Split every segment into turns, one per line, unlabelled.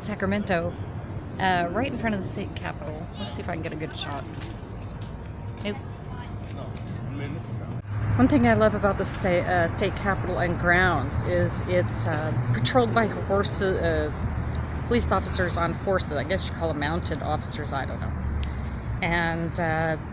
Sacramento, right in front of the state capitol. Let's see if I can get a good shot. Nope. One thing I love about the state capitol and grounds is it's patrolled by police officers on horses. I guess you call them mounted officers, I don't know. And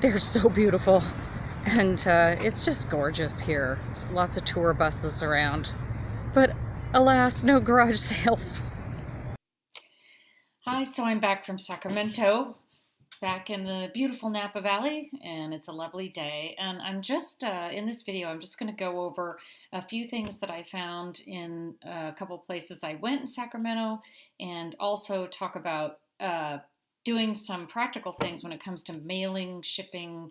they're so beautiful. And it's just gorgeous here. Lots of tour buses around. But alas, no garage sales. Hi, so I'm back from Sacramento, back in the beautiful Napa Valley, and it's a lovely day. And I'm just, in this video, I'm just going to go over a few things that I found in a couple places I went in Sacramento, and also talk about doing some practical things when it comes to mailing, shipping,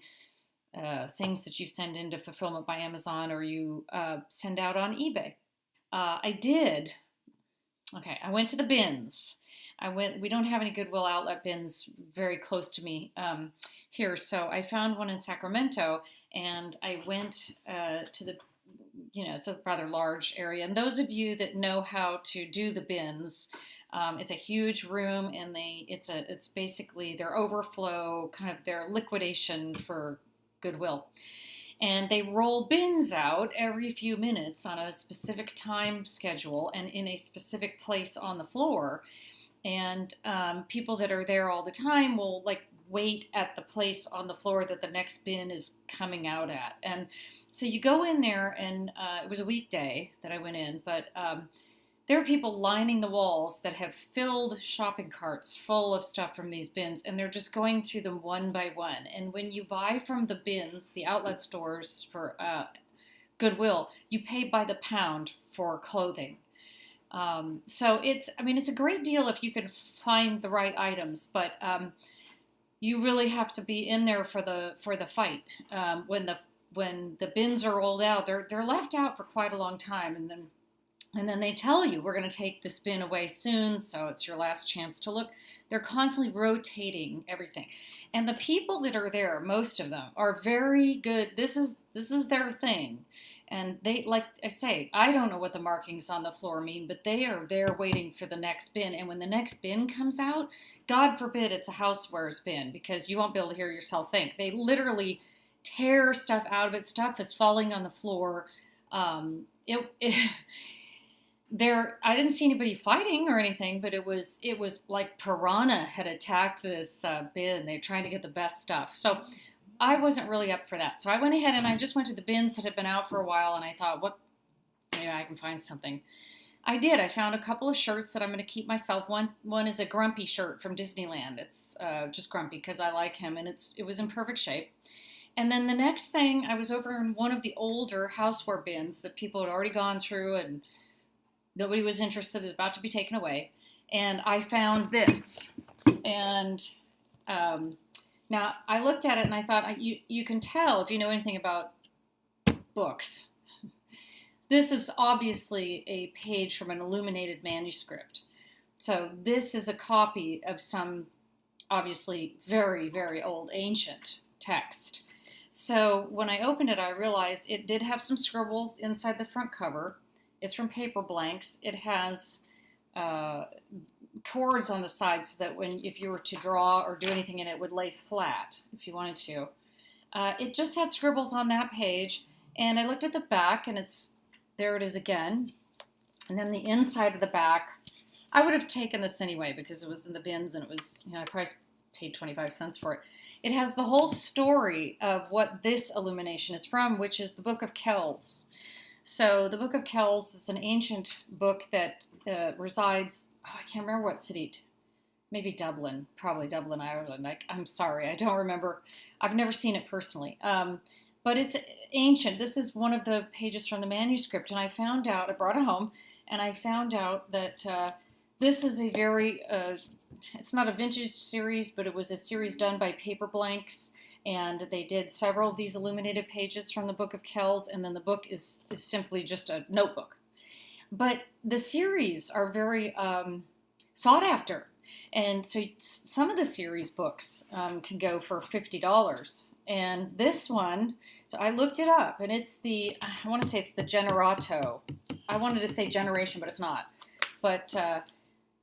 things that you send into fulfillment by Amazon or you send out on eBay. I went to the bins. We don't have any Goodwill Outlet bins very close to me here, so I found one in Sacramento, and I went to the, it's a rather large area, and those of you that know how to do the bins, it's a huge room, and it's basically their overflow, kind of their liquidation for Goodwill. And they roll bins out every few minutes on a specific time schedule and in a specific place on the floor. And people that are there all the time will wait at the place on the floor that the next bin is coming out at. And so you go in there, and it was a weekday that I went in, but there are people lining the walls that have filled shopping carts full of stuff from these bins, and they're just going through them one by one. And when you buy from the bins, the outlet stores for Goodwill, you pay by the pound for clothing. So it's a great deal if you can find the right items, but you really have to be in there for the fight. When the bins are rolled out, they're left out for quite a long time, and then they tell you, we're going to take this bin away soon, so it's your last chance to look. They're constantly rotating everything. And the people that are there, most of them, are very good. This is their thing. And they, like I say, I don't know what the markings on the floor mean, but they are there waiting for the next bin. And when the next bin comes out, God forbid it's a housewares bin, because you won't be able to hear yourself think. They literally tear stuff out of it. Stuff is falling on the floor. I didn't see anybody fighting or anything, but it was like piranha had attacked this bin. They're trying to get the best stuff. So I wasn't really up for that. So I went ahead and I just went to the bins that had been out for a while, and I thought, maybe I can find something. I did. I found a couple of shirts that I'm going to keep myself. One is a Grumpy shirt from Disneyland. It's just Grumpy because I like him, and it was in perfect shape. And then the next thing, I was over in one of the older houseware bins that people had already gone through, and nobody was interested. It was about to be taken away. And I found this. And now I looked at it and I thought, you can tell if you know anything about books. This is obviously a page from an illuminated manuscript. So this is a copy of some obviously very, very old ancient text. So when I opened it, I realized it did have some scribbles inside the front cover. It's from paper blanks. It has cords on the side so that if you were to draw or do anything in it, it would lay flat if you wanted to. It just had scribbles on that page, and I looked at the back, and there it is again. And then the inside of the back, I would have taken this anyway because it was in the bins, and it was, I probably paid 25 cents for it. It has the whole story of what this illumination is from, which is the Book of Kells. So the Book of Kells is an ancient book that resides, I can't remember what city, maybe Dublin, probably Dublin, Ireland. I'm sorry, I don't remember. I've never seen it personally. But it's ancient. This is one of the pages from the manuscript, and I brought it home, and I found out that this is a very, it's not a vintage series, but it was a series done by Paper Blanks. And they did several of these illuminated pages from the Book of Kells, and then the book is simply just a notebook. But the series are very sought after. And so some of the series books can go for $50. And this one, so I looked it up, and I want to say it's the Generato. I wanted to say Generation, but it's not. But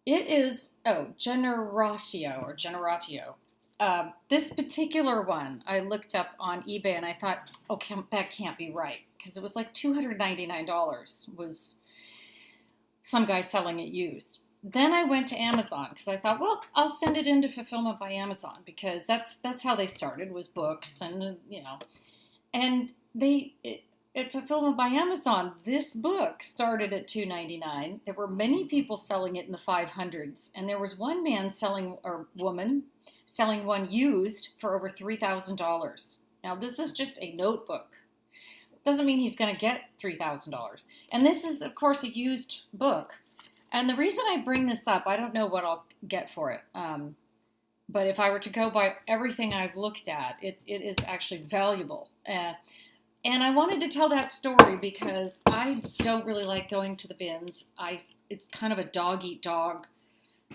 It is, oh, Generatio or Generatio. This particular one I looked up on eBay and I thought, oh, that can't be right. Because it was like $299 was some guy selling it used. Then I went to Amazon because I thought, well, I'll send it into fulfillment by Amazon because that's how they started, was books and and at fulfillment by Amazon, this book started at $2.99. There were many people selling it in the 500s, and there was one man selling, or woman selling one used for over $3,000. Now this is just a notebook. Doesn't mean he's going to get $3,000. And this is, of course, a used book. And the reason I bring this up, I don't know what I'll get for it. But if I were to go by everything I've looked at, it is actually valuable. And I wanted to tell that story because I don't really like going to the bins. It's kind of a dog-eat-dog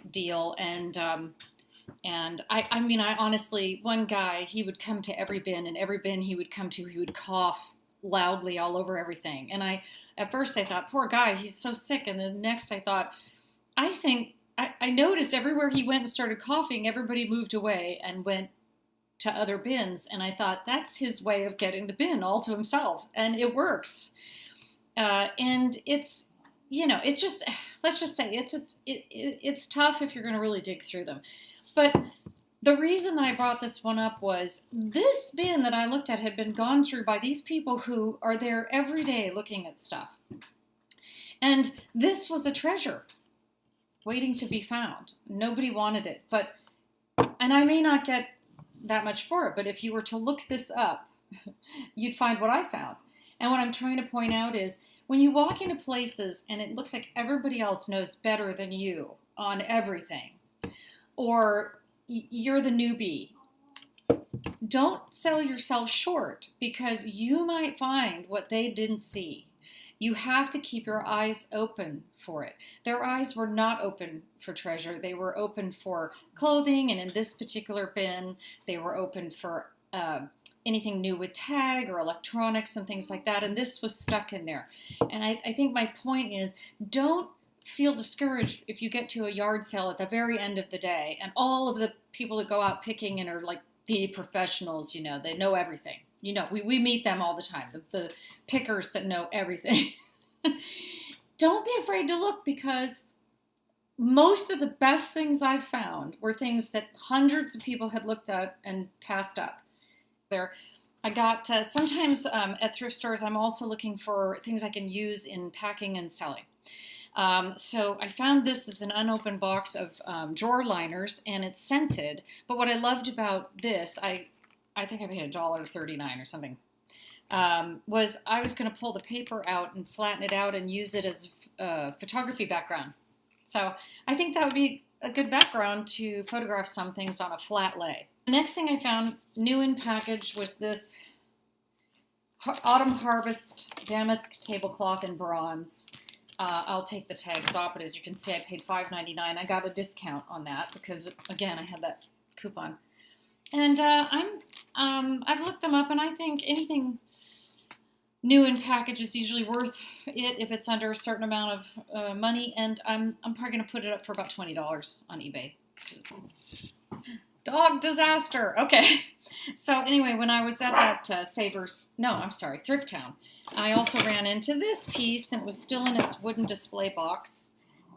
deal. And I mean, I honestly, one guy, he would come to every bin, and every bin he would come to, he would cough loudly all over everything. And at first I thought, poor guy, he's so sick. And then next I thought, I noticed everywhere he went and started coughing, everybody moved away and went to other bins. And I thought, that's his way of getting the bin all to himself. And it works. And it's, it's just, let's just say it's tough if you're going to really dig through them. But the reason that I brought this one up was this bin that I looked at had been gone through by these people who are there every day looking at stuff. And this was a treasure waiting to be found. Nobody wanted it. And I may not get that much for it, but if you were to look this up, you'd find what I found. And what I'm trying to point out is when you walk into places and it looks like everybody else knows better than you on everything, or you're the newbie, don't sell yourself short because you might find what they didn't see. You have to keep your eyes open for it. Their eyes were not open for treasure. They were open for clothing, and in this particular bin, they were open for anything new with tag or electronics and things like that, and this was stuck in there. And I think my point is, don't feel discouraged if you get to a yard sale at the very end of the day and all of the people that go out picking and are like the professionals, they know everything. We meet them all the time, the pickers that know everything. Don't be afraid to look, because most of the best things I've found were things that hundreds of people had looked at and passed up. I got, sometimes at thrift stores, I'm also looking for things I can use in packing and selling. So I found this as an unopened box of drawer liners, and it's scented. But what I loved about this, I think I paid $1.39 or something, was I was going to pull the paper out and flatten it out and use it as a photography background. So I think that would be a good background to photograph some things on a flat lay. The next thing I found new in package was this Autumn Harvest damask tablecloth in bronze. I'll take the tags off, but as you can see, I paid $5.99. I got a discount on that because, again, I had that coupon. And I've looked them up, and I think anything new in package is usually worth it if it's under a certain amount of money. And I'm probably going to put it up for about $20 on eBay. Dog disaster. Okay. So anyway, when I was at that Thrift Town, I also ran into this piece, and it was still in its wooden display box.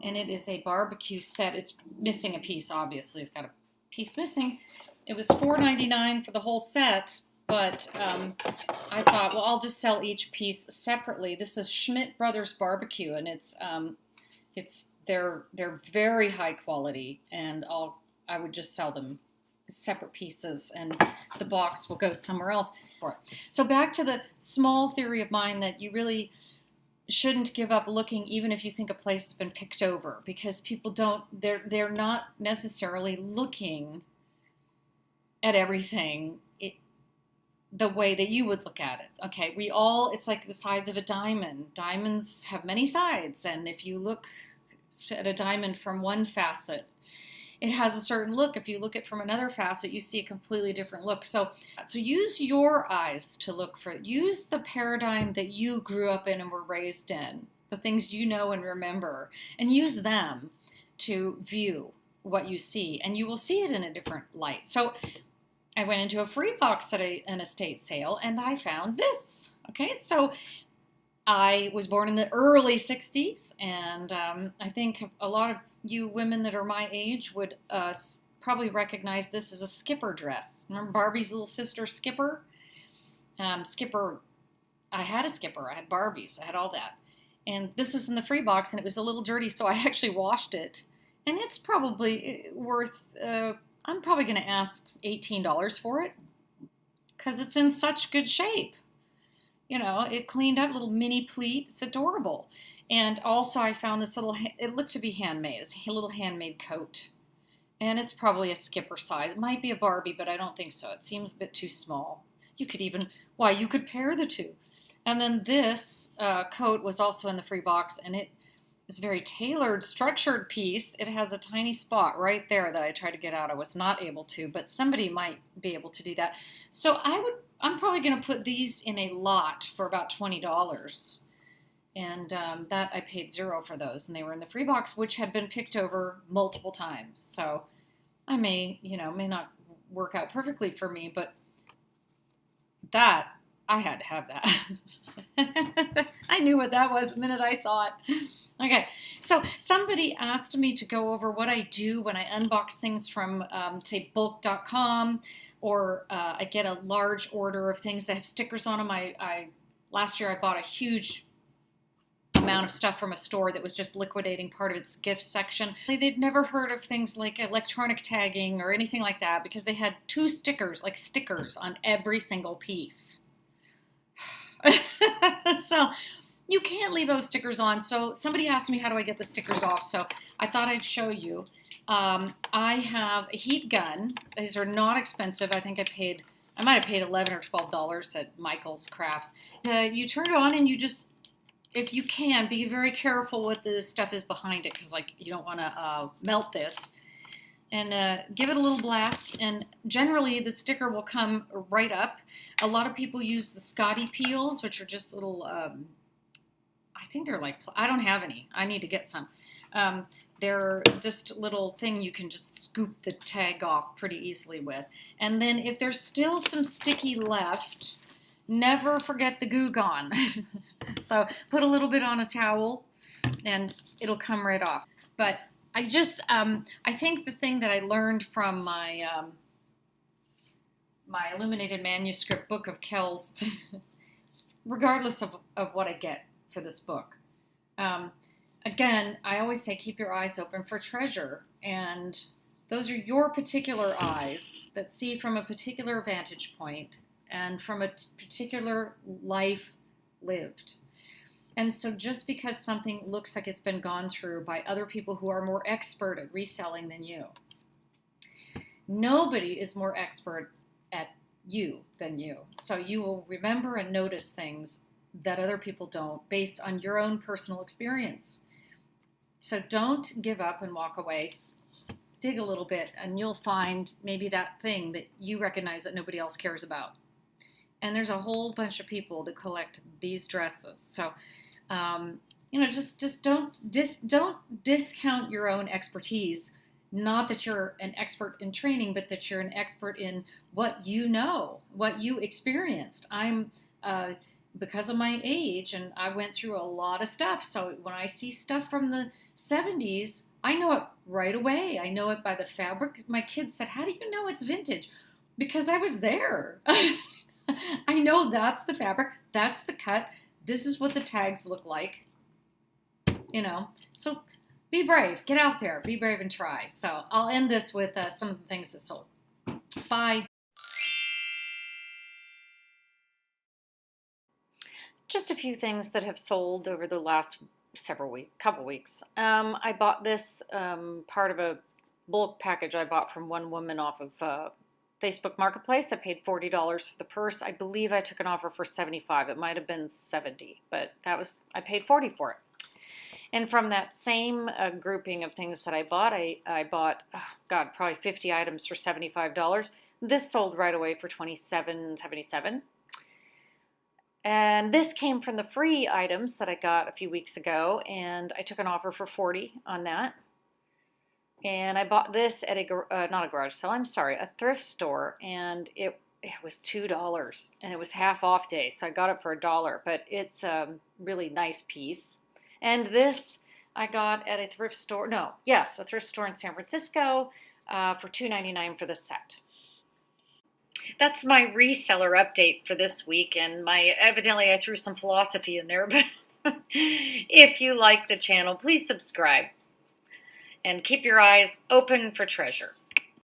And it is a barbecue set. It's missing a piece, obviously. It's got a piece missing. It was $4.99 for the whole set, but I thought, well, I'll just sell each piece separately. This is Schmidt Brothers Barbecue, and they're very high quality, and I would just sell them separate pieces, and the box will go somewhere else for it. So back to the small theory of mine that you really shouldn't give up looking, even if you think a place has been picked over, because people they're not necessarily looking at everything the way that you would look at it. Okay, it's like the sides of a diamond. Diamonds have many sides, and if you look at a diamond from one facet, it has a certain look. If you look at it from another facet, you see a completely different look. So use your eyes to look for it. Use the paradigm that you grew up in and were raised in, the things you know and remember, and use them to view what you see, and you will see it in a different light. So I went into a free box at an estate sale, and I found this. Okay, so I was born in the early 60s, and I think a lot of you women that are my age would probably recognize this as a Skipper dress. Remember Barbie's little sister, Skipper? Skipper, I had a Skipper. I had Barbies. I had all that. And this was in the free box, and it was a little dirty, so I actually washed it. And it's probably worth, I'm probably going to ask $18 for it because it's in such good shape. You know, it cleaned up, little mini pleat. It's adorable. And also I found this little, it looked to be handmade. It's a little handmade coat. And it's probably a Skipper size. It might be a Barbie, but I don't think so. It seems a bit too small. You could even, you could pair the two. And then this coat was also in the free box, and it is a very tailored, structured piece. It has a tiny spot right there that I tried to get out. I was not able to, but somebody might be able to do that. So I'm probably going to put these in a lot for about $20. And that I paid $0 for those, and they were in the free box, which had been picked over multiple times. So I may not work out perfectly for me, but that, I had to have that. I knew what that was the minute I saw it. Okay, so somebody asked me to go over what I do when I unbox things from, say, BULQ.com, or I get a large order of things that have stickers on them. Last year I bought a huge amount of stuff from a store that was just liquidating part of its gift section. They'd never heard of things like electronic tagging or anything like that because they had 2 stickers, like stickers, on every single piece. So you can't leave those stickers on. So somebody asked me, how do I get the stickers off? So I thought I'd show you. I have a heat gun. These are not expensive. I think I might have paid $11 or $12 at Michael's Crafts. You turn it on and you just, if you can, be very careful what the stuff is behind it, because you don't want to melt this. And give it a little blast, and generally the sticker will come right up. A lot of people use the Scotty peels, which are just little, I think they're like, I don't have any. I need to get some. They're just a little thing you can just scoop the tag off pretty easily with. And then if there's still some sticky left, never forget the Goo Gone. So put a little bit on a towel and it'll come right off. But I think the thing that I learned from my my illuminated manuscript book of Kells, regardless of what I get for this book, again, I always say keep your eyes open for treasure. And those are your particular eyes that see from a particular vantage point and from a particular life lived. And so just because something looks like it's been gone through by other people who are more expert at reselling than you, nobody is more expert at you than you. So you will remember and notice things that other people don't based on your own personal experience. So don't give up and walk away. Dig a little bit and you'll find maybe that thing that you recognize that nobody else cares about. And there's a whole bunch of people that collect these dresses. So, just don't discount your own expertise. Not that you're an expert in training, but that you're an expert in what you know, what you experienced. I'm, because of my age, and I went through a lot of stuff. So when I see stuff from the 70s, I know it right away. I know it by the fabric. My kids said, "How do you know it's vintage?" Because I was there. I know that's the fabric, that's the cut, this is what the tags look like, So be brave, get out there, be brave and try. So I'll end this with some of the things that sold. Bye. Just a few things that have sold over the last couple weeks. I bought this part of a bulk package I bought from one woman off of Facebook Marketplace. I paid $40 for the purse. I believe I took an offer for $75. It might have been $70, but I paid $40 for it. And from that same grouping of things that I bought, probably 50 items for $75. This sold right away for $27.77. And this came from the free items that I got a few weeks ago, and I took an offer for $40 on that. And I bought this at not a garage sale, I'm sorry, a thrift store, and it was $2, and it was half off day, so I got it for $1. But it's a really nice piece. And this I got at a thrift store. No, yes, a thrift store in San Francisco for $2.99 for the set. That's my reseller update for this week, and evidently I threw some philosophy in there. But if you like the channel, please subscribe and keep your eyes open for treasure.